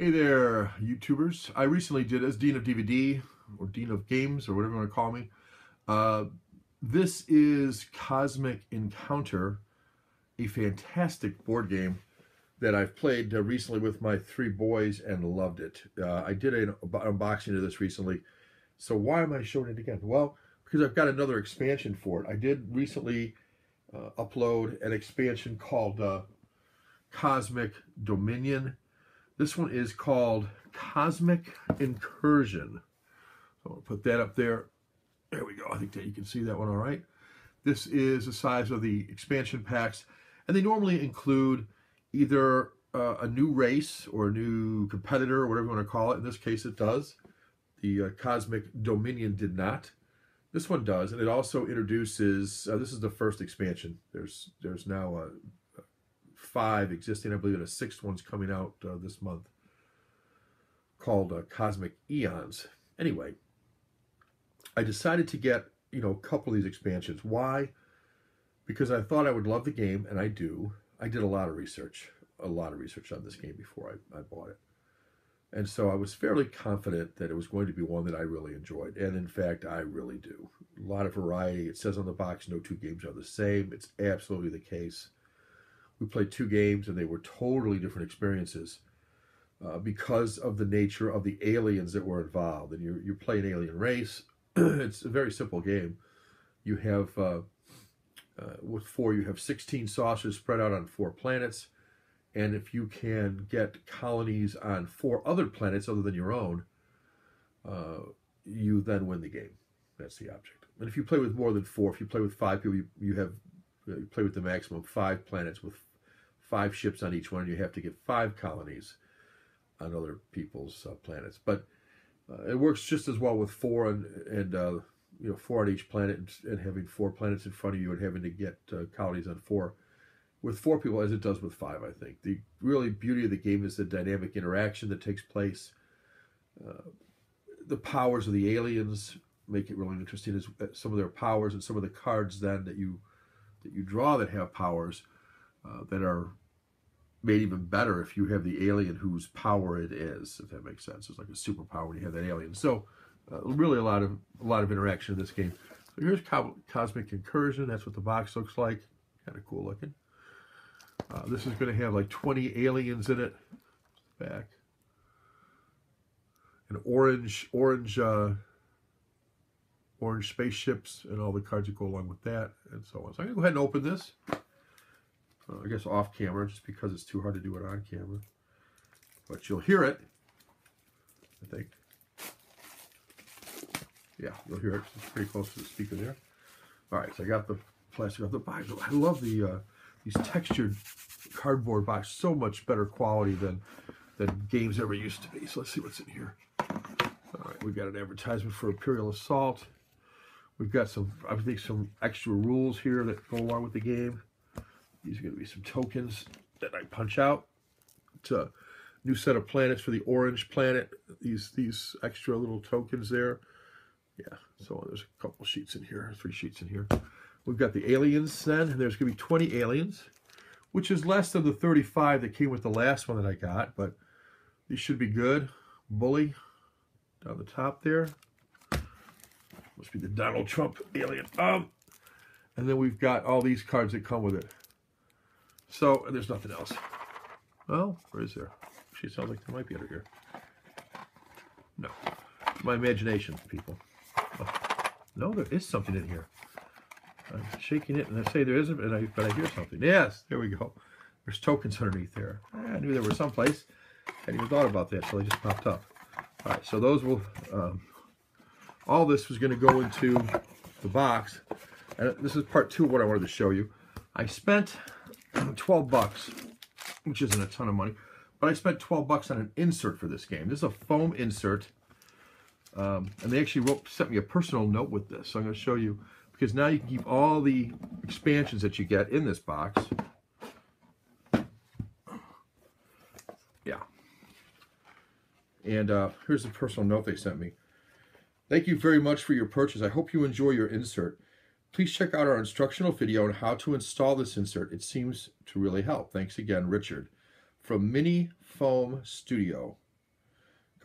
Hey there, YouTubers. I recently did, as Dean of DVD, or Dean of Games, or whatever you want to call me, this is Cosmic Encounter, a fantastic board game that I've played recently with my 3 boys and loved it. I did an unboxing of this recently, so why am I showing it again? Well, because I've got another expansion for it. I did recently upload an expansion called Cosmic Dominion. This one is called Cosmic Incursion. So I'll put that up there. There we go. I think that you can see that one all right. This is the size of the expansion packs, and they normally include either a new race or a new competitor or whatever you want to call it. In this case, it does. The Cosmic Dominion did not. This one does, and it also introduces, this is the first expansion. There's now 5 existing, I believe, and a 6th one's coming out this month called Cosmic Eons. Anyway, I decided to get, a couple of these expansions. Why? Because I thought I would love the game, and I do. I did a lot of research on this game before I bought it. And so I was fairly confident that it was going to be one that I really enjoyed. And in fact, I really do. A lot of variety. It says on the box, no 2 games are the same. It's absolutely the case. We played 2 games, and they were totally different experiences because of the nature of the aliens that were involved. And you play an alien race. It's a very simple game. You have, with 4, you have 16 saucers spread out on 4 planets. And if you can get colonies on 4 other planets other than your own, you then win the game. That's the object. And if you play with more than 4, if you play with 5 people, you play with the maximum 5 planets with 5 ships on each one, and you have to get 5 colonies on other people's planets. But it works just as well with 4 and 4 on each planet, and having 4 planets in front of you and having to get colonies on 4 with 4 people as it does with 5. I think the really beauty of the game is the dynamic interaction that takes place. The powers of the aliens make it really interesting. As some of their powers and some of the cards then that you draw that have powers that are made even better if you have the alien whose power it is, if that makes sense. It's like a superpower when you have that alien. So really a lot of interaction in this game. So here's Cosmic Incursion. That's what the box looks like. Kind of cool looking. This is going to have like 20 aliens in it. Back. And orange spaceships and all the cards that go along with that, and so on. So I'm going to go ahead and open this. I guess off camera, just because it's too hard to do it on camera. But you'll hear it, I think. Yeah, you'll hear it. It's pretty close to the speaker there. All right, so I got the plastic off the box. I love these textured cardboard boxes. So much better quality than games ever used to be. So let's see what's in here. All right, we've got an advertisement for Imperial Assault. We've got some extra rules here that go along with the game. These are going to be some tokens that I punch out. It's a new set of planets for the orange planet. These extra little tokens there. Yeah, so there's a couple sheets in here, 3 sheets in here. We've got the aliens then, and there's going to be 20 aliens, which is less than the 35 that came with the last one that I got, but these should be good. Bully down the top there. Must be the Donald Trump alien. And then we've got all these cards that come with it. So, and there's nothing else. Well, where is there? Actually, it sounds like there might be under here. No. My imagination, people. Oh, no, there is something in here. I'm shaking it, and I say there isn't, but I hear something. Yes, there we go. There's tokens underneath there. I knew there were someplace. I hadn't even thought about that, so they just popped up. All right, so those will... all this was going to go into the box. And this is part 2 of what I wanted to show you. I spent $12, which isn't a ton of money, but I spent $12 on an insert for this game. This is a foam insert, and they actually sent me a personal note with this. So I'm going to show you, because now you can keep all the expansions that you get in this box. Yeah. And here's the personal note they sent me. Thank you very much for your purchase. I hope you enjoy your insert. Please check out our instructional video on how to install this insert. It seems to really help. Thanks again, Richard. From Mini Foam Studio.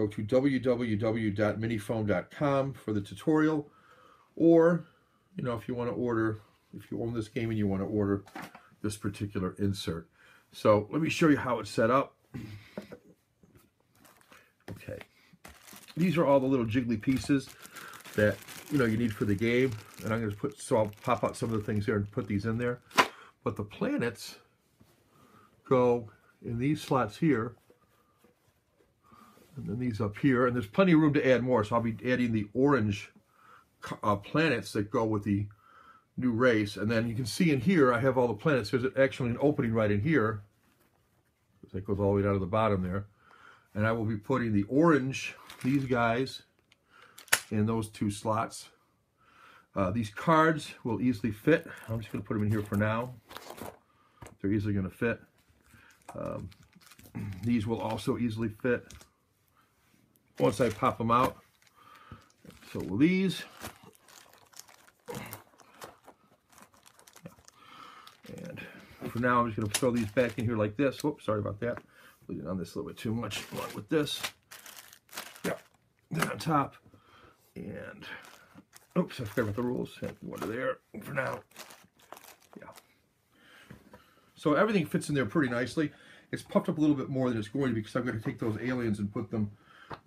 go to www.minifoam.com for the tutorial, or, you know, if you want to order, if you own this game and you want to order this particular insert. So let me show you how it's set up. Okay, these are all the little jiggly pieces that, you know, you need for the game, and I'm going to put, so I'll pop out some of the things here and put these in there. But the planets go in these slots here, and then these up here, and there's plenty of room to add more, so I'll be adding the orange planets that go with the new race. And then you can see in here I have all the planets. There's actually an opening right in here that goes all the way down to the bottom there, and I will be putting the orange, these guys, in those two slots. These cards will easily fit. I'm just going to put them in here for now. They're easily going to fit. These will also easily fit once I pop them out. So will these. And for now, I'm just going to throw these back in here like this. Whoops, sorry about that. Leaning on this a little bit too much. Along with this. Yeah. Then on top. And, oops, I forgot about the rules. One there for now. Yeah. So everything fits in there pretty nicely. It's puffed up a little bit more than it's going to be because I'm going to take those aliens and put them,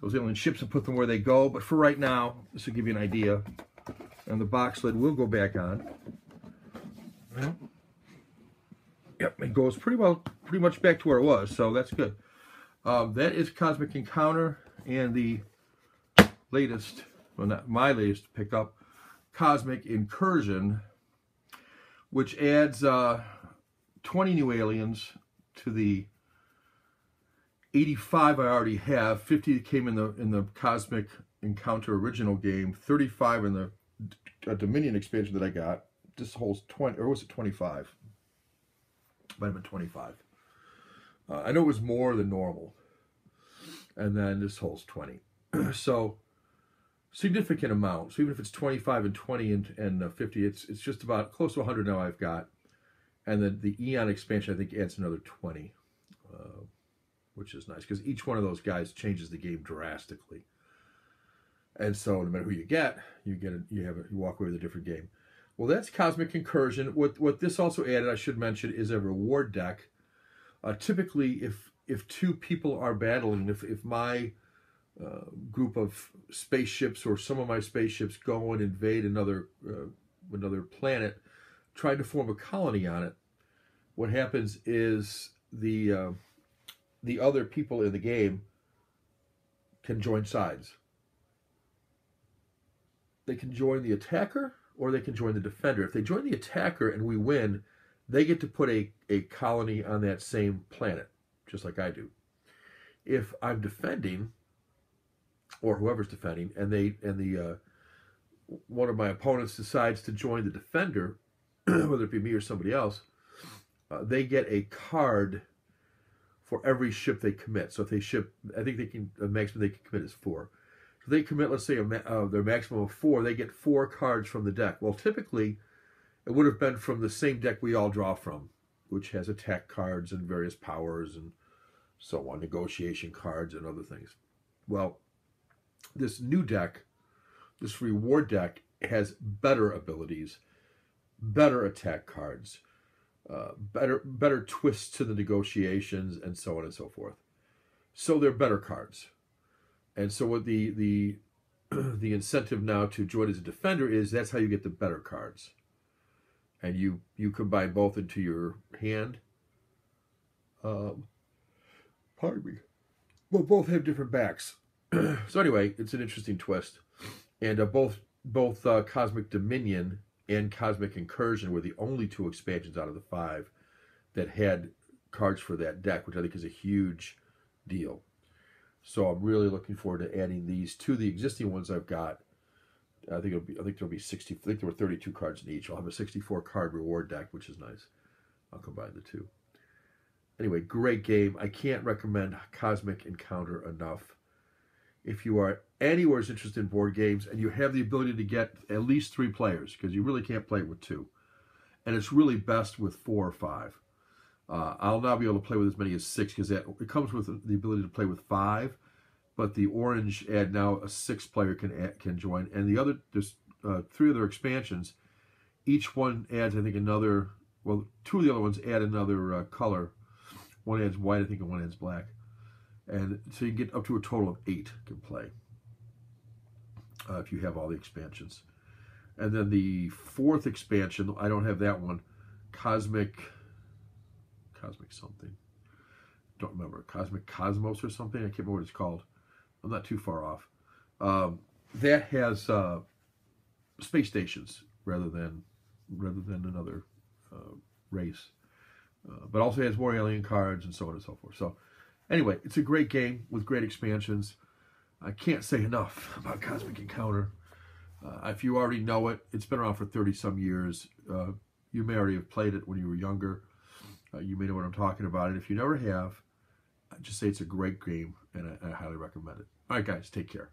those alien ships, and put them where they go. But for right now, this will give you an idea. And the box lid will go back on. Yep, it goes pretty much back to where it was, so that's good. That is Cosmic Encounter, and the latest, well, not my latest pickup, Cosmic Incursion, which adds 20 new aliens to the 85 I already have. 50 that came in the Cosmic Encounter original game, 35 in the Dominion expansion that I got. This holds 20, or was it 25? Might have been 25. I know it was more than normal. And then this holds 20. So, significant amount. So even if it's 25 and 20 and 50, it's just about close to 100 now I've got. And then the Eon expansion, I think, adds another 20, which is nice, because each one of those guys changes the game drastically. And so no matter who you get, you walk away with a different game. Well, that's Cosmic Incursion. What this also added, I should mention, is a reward deck. Typically, if two people are battling, if my group of spaceships or some of my spaceships go and invade another planet, trying to form a colony on it, what happens is the other people in the game can join sides. They can join the attacker, or they can join the defender. If they join the attacker and we win, they get to put a colony on that same planet, just like I do. If I'm defending, or whoever's defending, and one of my opponents decides to join the defender, whether it be me or somebody else, they get a card for every ship they commit. So if they ship, I think the maximum they can commit is 4. If they commit, let's say, their maximum of 4, they get 4 cards from the deck. Well, typically, it would have been from the same deck we all draw from, which has attack cards and various powers and so on, negotiation cards and other things. Well, this new deck, this reward deck, has better abilities, better attack cards, better twists to the negotiations, and so on and so forth. So they're better cards. And so what the incentive now to join as a defender is, that's how you get the better cards. And you combine both into your hand. Pardon me. Well, both have different backs. So anyway, it's an interesting twist. And both Cosmic Dominion and Cosmic Incursion were the only 2 expansions out of the 5 that had cards for that deck, which I think is a huge deal. So I'm really looking forward to adding these to the existing ones I've got. I think there'll be 60. I think there were 32 cards in each. I'll have a 64 card reward deck, which is nice. I'll combine the 2. Anyway, great game. I can't recommend Cosmic Encounter enough. If you are anywhere interested in board games and you have the ability to get at least 3 players, because you really can't play with 2, and it's really best with 4 or 5. I'll now be able to play with as many as 6, because it comes with the ability to play with 5, but the orange ad now a 6-player can join, and the other there's 3 other expansions. Each one adds, I think, another. Well, 2 of the other ones add another color. One adds white, I think, and one adds black, and so you can get up to a total of 8 can play if you have all the expansions. And then the 4th expansion, I don't have that one, Cosmic something. Don't remember, Cosmic Cosmos or something. I can't remember what it's called. I'm not too far off. That has space stations rather than another race, but also has more alien cards and so on and so forth. So anyway, it's a great game with great expansions. I can't say enough about Cosmic Encounter. If you already know it, it's been around for 30-some years. You may already have played it when you were younger. You may know what I'm talking about. And if you never have, I just say it's a great game, and I highly recommend it. All right, guys, take care.